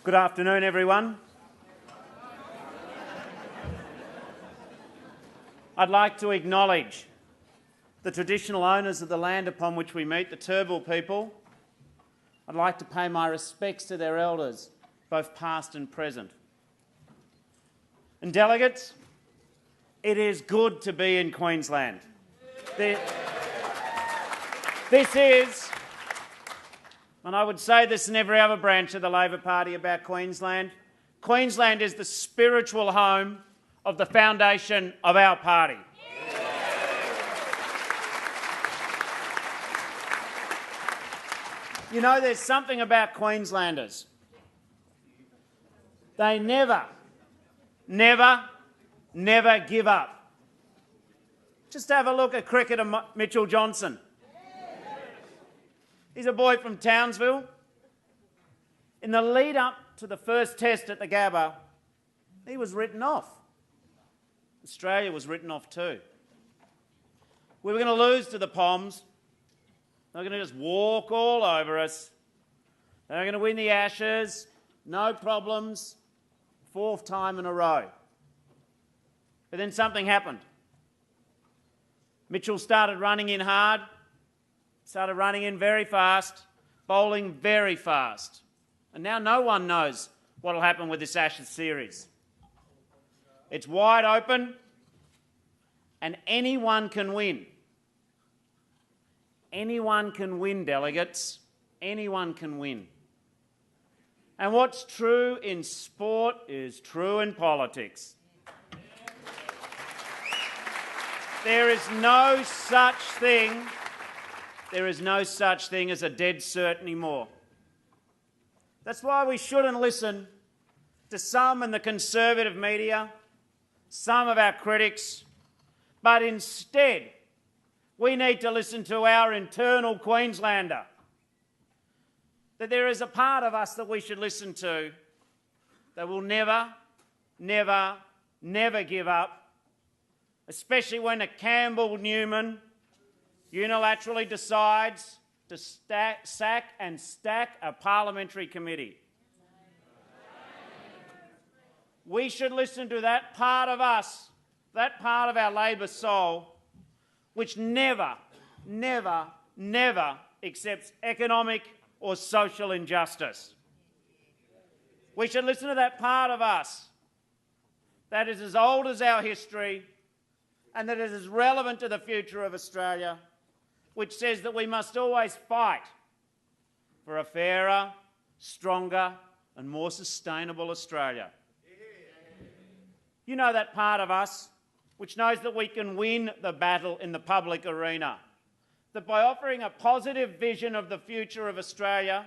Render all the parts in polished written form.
Good afternoon, everyone. I'd like to acknowledge the traditional owners of the land upon which we meet, the Turrbal people. I'd like to pay my respects to their elders, both past and present. And delegates, it is good to be in Queensland. This is, and I would say this in every other branch of the Labor Party about Queensland, Queensland is the spiritual home of the foundation of our party. You know, there's something about Queenslanders. They never give up. Just have a look at cricketer Mitchell Johnson. He's a boy from Townsville. In the lead up to the first test at the Gabba, he was written off. Australia was written off too. We were going to lose to the Poms. They were going to just walk all over us. They were going to win the Ashes, no problems, fourth time in a row. But then something happened. Mitchell started running in hard, started running in very fast, bowling very fast. And now no one knows what will happen with this Ashes series. It's wide open and anyone can win. Anyone can win, delegates. Anyone can win. And what's true in sport is true in politics. There is no such thing as a dead cert anymore. That's why we shouldn't listen to some in the conservative media, some of our critics, but instead we need to listen to our internal Queenslander. That there is a part of us that we should listen to that will never give up, especially when a Campbell Newman unilaterally decides to sack and stack a parliamentary committee. We should listen to that part of us, that part of our Labor soul, which never accepts economic or social injustice. We should listen to that part of us that is as old as our history and that is as relevant to the future of Australia, which says that we must always fight for a fairer, stronger and more sustainable Australia. You know that part of us which knows that we can win the battle in the public arena, that by offering a positive vision of the future of Australia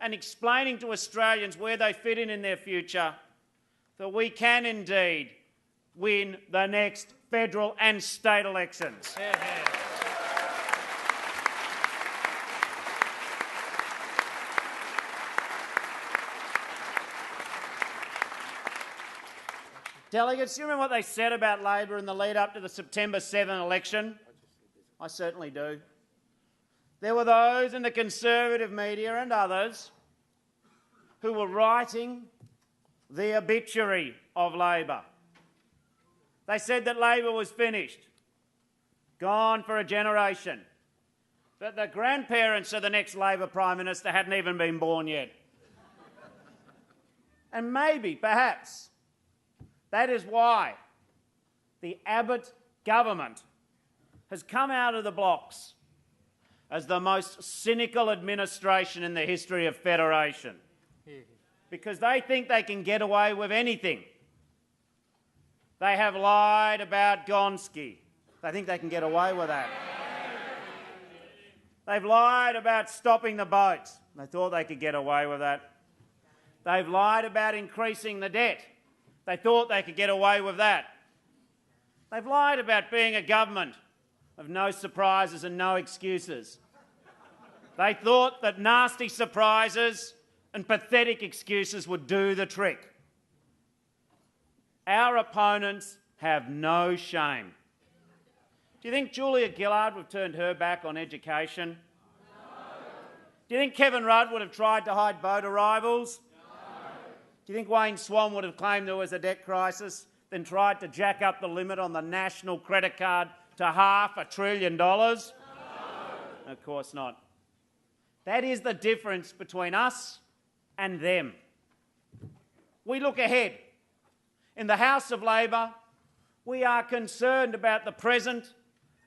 and explaining to Australians where they fit in their future, that we can indeed win the next federal and state elections. Delegates, you remember what they said about Labor in the lead up to the September 7 election? I certainly do. There were those in the conservative media and others who were writing the obituary of Labor. They said that Labor was finished, gone for a generation, that the grandparents of the next Labor Prime Minister hadn't even been born yet. And maybe, perhaps, that is why the Abbott government has come out of the blocks as the most cynical administration in the history of federation. Because they think they can get away with anything. They have lied about Gonski. They think they can get away with that. They've lied about stopping the boats. They thought they could get away with that. They've lied about increasing the debt. They thought they could get away with that. They've lied about being a government of no surprises and no excuses. They thought that nasty surprises and pathetic excuses would do the trick. Our opponents have no shame. Do you think Julia Gillard would have turned her back on education? No. Do you think Kevin Rudd would have tried to hide vote arrivals? No. Do you think Wayne Swan would have claimed there was a debt crisis, then tried to jack up the limit on the national credit card to $500 billion? No. Of course not. That is the difference between us and them. We look ahead. In the House of Labor, we are concerned about the present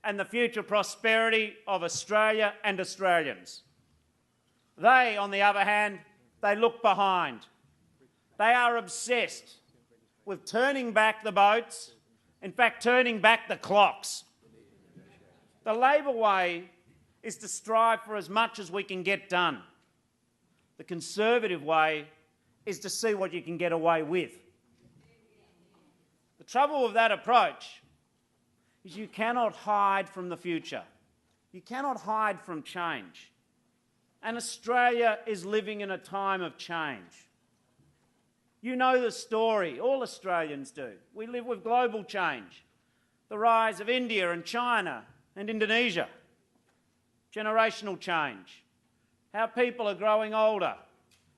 and the future prosperity of Australia and Australians. They, on the other hand, they look behind. They are obsessed with turning back the boats, in fact, turning back the clocks. The Labor way is to strive for as much as we can get done. The Conservative way is to see what you can get away with. The trouble with that approach is you cannot hide from the future. You cannot hide from change. And Australia is living in a time of change. You know the story, all Australians do. We live with global change. The rise of India and China and Indonesia. Generational change. How people are growing older.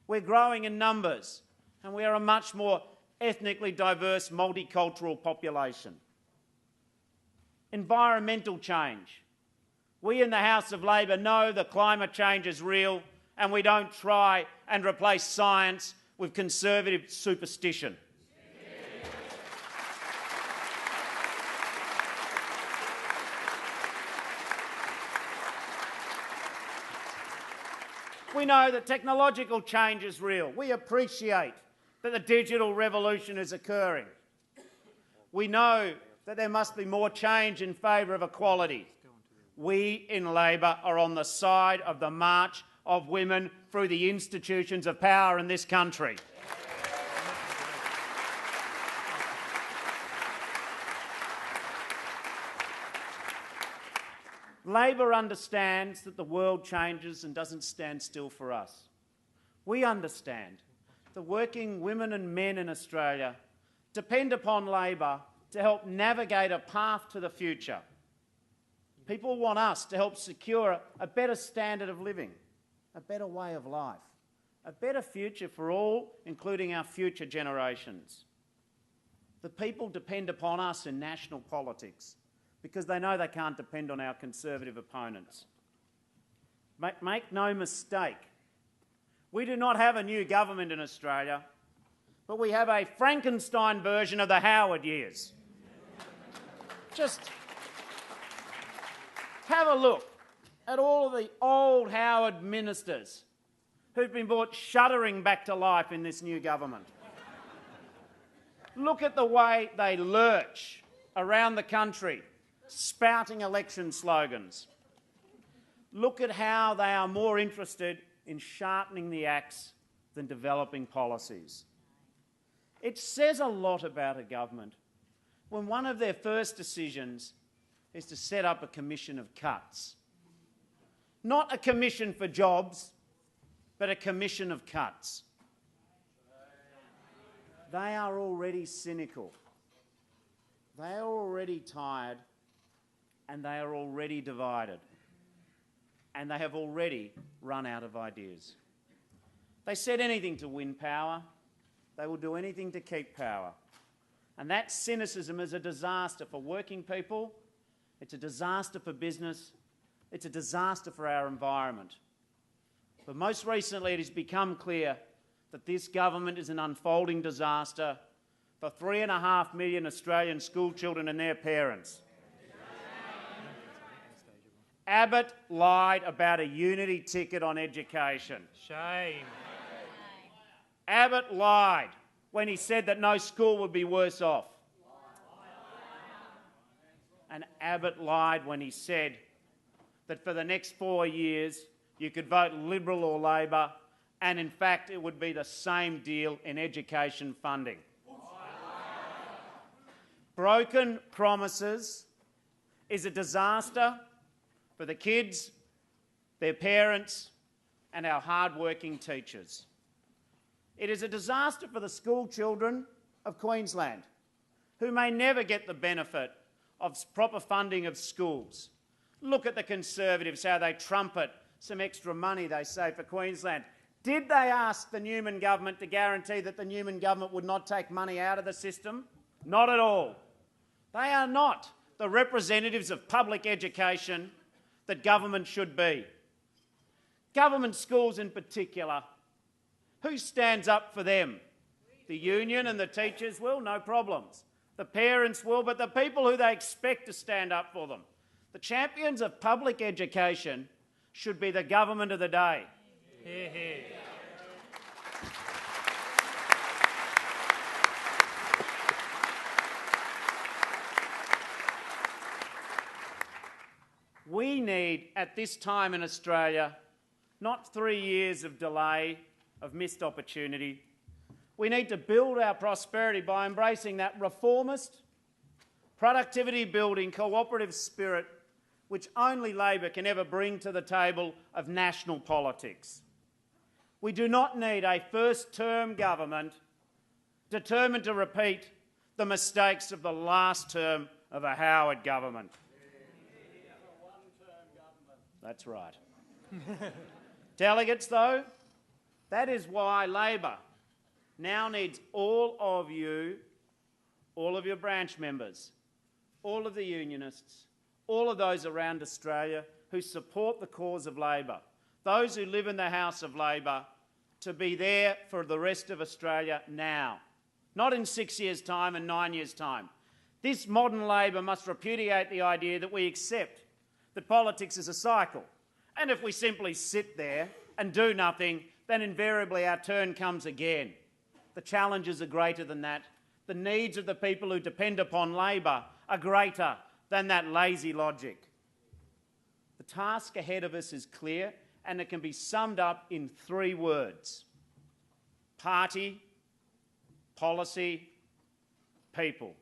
We're growing in numbers, and we are a much more ethnically diverse, multicultural population. Environmental change. We in the House of Labor know that climate change is real, and we don't try and replace science with conservative superstition. We know that technological change is real. We appreciate that the digital revolution is occurring. We know that there must be more change in favour of equality. We in Labor are on the side of the march of women through the institutions of power in this country. Labor understands that the world changes and doesn't stand still for us. We understand that working women and men in Australia depend upon Labor to help navigate a path to the future. People want us to help secure a better standard of living, a better way of life, a better future for all, including our future generations. The people depend upon us in national politics because they know they can't depend on our Conservative opponents. Make no mistake, we do not have a new government in Australia, but we have a Frankenstein version of the Howard years. Just have a look at all of the old Howard ministers who've been brought shuddering back to life in this new government. Look at the way they lurch around the country, spouting election slogans. Look at how they are more interested in sharpening the axe than developing policies. It says a lot about a government when one of their first decisions is to set up a commission of cuts. Not a commission for jobs, but a commission of cuts. They are already cynical. They are already tired, and they are already divided. And they have already run out of ideas. They said anything to win power. They will do anything to keep power. And that cynicism is a disaster for working people. It's a disaster for business. It's a disaster for our environment. But most recently, it has become clear that this government is an unfolding disaster for 3.5 million Australian school children and their parents. Abbott lied about a unity ticket on education. Shame. Abbott lied when he said that no school would be worse off. And Abbott lied when he said that for the next 4 years you could vote Liberal or Labor, and in fact it would be the same deal in education funding. Broken promises is a disaster for the kids, their parents, and our hard-working teachers. It is a disaster for the school children of Queensland, who may never get the benefit of proper funding of schools. Look at the Conservatives, how they trumpet some extra money, they say, for Queensland. Did they ask the Newman government to guarantee that the Newman government would not take money out of the system? Not at all. They are not the representatives of public education that government should be. Government schools in particular, who stands up for them? The union and the teachers will, no problems. The parents will, but the people who they expect to stand up for them. The champions of public education should be the government of the day. Hear, hear. We need, at this time in Australia, not 3 years of delay, of missed opportunity. We need to build our prosperity by embracing that reformist, productivity-building, cooperative spirit which only Labor can ever bring to the table of national politics. We do not need a first-term government determined to repeat the mistakes of the last term of a Howard government. That's right. Delegates, though, that is why Labor now needs all of you, all of your branch members, all of the unionists, all of those around Australia who support the cause of Labor, those who live in the House of Labor, to be there for the rest of Australia now, not in 6 years' time and 9 years' time. This modern Labor must repudiate the idea that we accept that politics is a cycle, and if we simply sit there and do nothing, then invariably our turn comes again. The challenges are greater than that. The needs of the people who depend upon Labor are greater than that lazy logic. The task ahead of us is clear, and it can be summed up in 3 words: party, policy, people.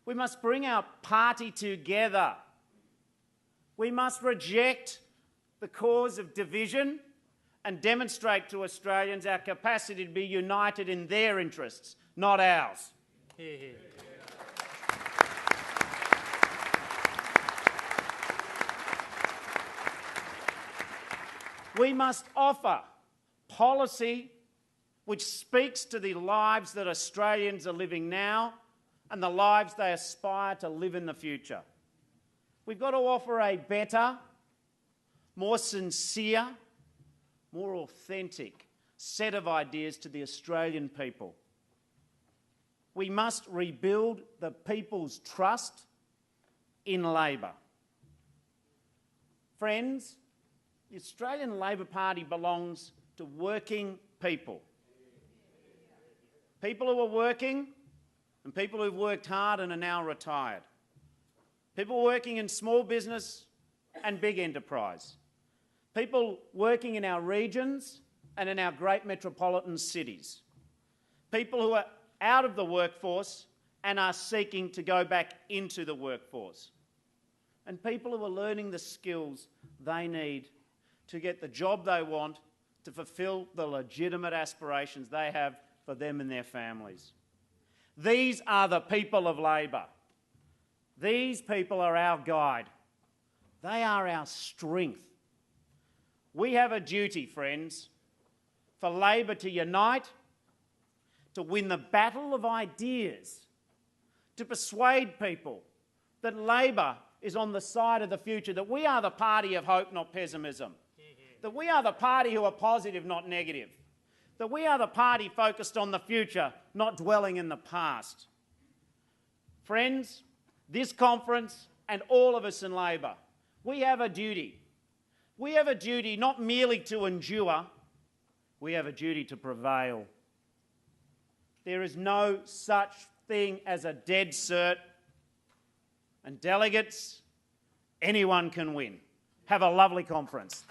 We must bring our party together. We must reject the cause of division and demonstrate to Australians our capacity to be united in their interests, not ours. Hear, hear. We must offer policy which speaks to the lives that Australians are living now and the lives they aspire to live in the future. We've got to offer a better, more sincere, more authentic set of ideas to the Australian people. We must rebuild the people's trust in Labor. Friends, the Australian Labor Party belongs to working people. People who are working and people who've worked hard and are now retired. People working in small business and big enterprise. People working in our regions and in our great metropolitan cities. People who are out of the workforce and are seeking to go back into the workforce. And people who are learning the skills they need to get the job they want, to fulfil the legitimate aspirations they have for them and their families. These are the people of Labor. These people are our guide. They are our strength. We have a duty, friends, for Labor to unite, to win the battle of ideas, to persuade people that Labor is on the side of the future, that we are the party of hope, not pessimism, that we are the party who are positive, not negative, that we are the party focused on the future, not dwelling in the past. Friends, this conference and all of us in Labor, we have a duty. We have a duty not merely to endure, we have a duty to prevail. There is no such thing as a dead cert, and delegates, anyone can win. Have a lovely conference.